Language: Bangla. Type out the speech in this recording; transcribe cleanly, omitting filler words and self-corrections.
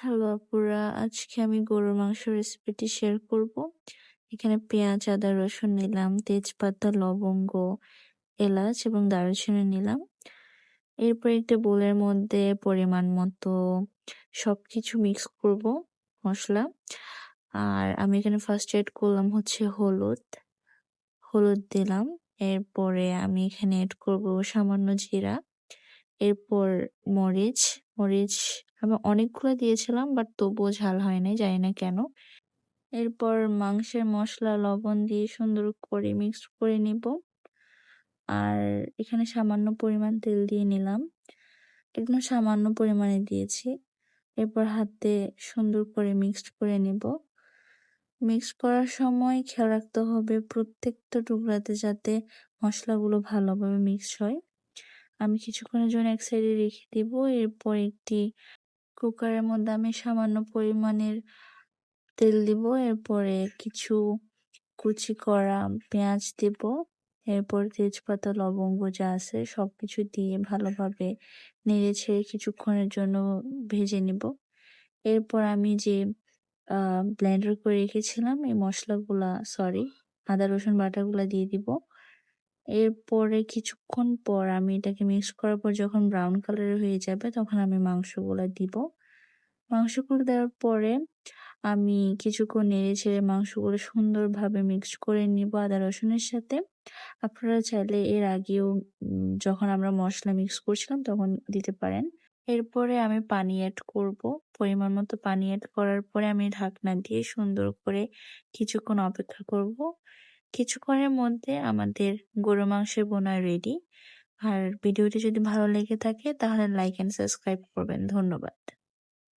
হ্যালো আপুরা, আজকে আমি গরুর মাংস রেসিপিটি শেয়ার করব। এখানে পেঁয়াজ, আদা, রসুন নিলাম, তেজপাতা, লবঙ্গ, এলাচ এবং দারুচিনি নিলাম। এরপর একটা বোলের মধ্যে পরিমাণ মতো সবকিছু মিক্স করব মশলা। আর আমি এখানে ফার্স্ট এড করলাম হচ্ছে হলুদ দিলাম। এরপরে আমি এখানে এড করব সামান্য জিরা। এরপর মরিচ, মরিচ আমি অনেকগুলো দিয়েছিলাম বাট তবুও ঝাল হয় নাই, জানি না কেন। এরপর মাংসের মসলা লবণ দিয়ে সুন্দর করে মিক্স করে নিব। আর এখানে সামান্য পরিমাণ তেল দিয়ে নিলাম, একদম সামান্য পরিমাণে দিয়েছি। এরপর হাতে সুন্দর করে মিক্সড করে নিব। মিক্স করার সময় খেয়াল রাখতে হবে প্রত্যেকটা টুকরাতে যাতে মশলাগুলো ভালোভাবে মিক্স হয়। আমি কিছুক্ষণের জন্য এক সাইডে রেখে দিব। এরপর একটি কুকারের মধ্যে আমি সামান্য পরিমাণের তেল দিব। এরপরে কিছু কুচি করা পেঁয়াজ দিব। এরপর তেজপাতা, লবঙ্গ যা আছে সবকিছু দিয়ে ভালোভাবে নেড়ে ছেড়ে কিছুক্ষণের জন্য ভেজে নিব। এরপর আমি যে ব্লেন্ডার করে রেখেছিলাম এই মশলাগুলা, আদা রসুন বাটাগুলা দিয়ে দিব। এরপরে কিছুক্ষণ পর আমি এটাকে মিক্স করার পর যখন ব্রাউন কালারের হয়ে যাবে তখন আমি মাংসগুলা দিব। মাংসগুলো দেওয়ার পরে আমি কিছুক্ষণ নেড়ে ছেড়ে মাংসগুলো সুন্দরভাবে মিক্স করে নিব আদা রসুনের সাথে। আপনারা চাইলে এর আগেও যখন আমরা মশলা মিক্স করছিলাম তখন দিতে পারেন। এরপরে আমি পানি অ্যাড করব। পরিমাণ মতো পানি অ্যাড করার পরে আমি ঢাকনা দিয়ে সুন্দর করে কিছুক্ষণ অপেক্ষা করব। কিছুক্ষণের মধ্যে আমাদের গরুর মাংসের বোনা রেডি। আর ভিডিওটি যদি ভালো লেগে থাকে তাহলে লাইক এন্ড সাবস্ক্রাইব করবেন। ধন্যবাদ।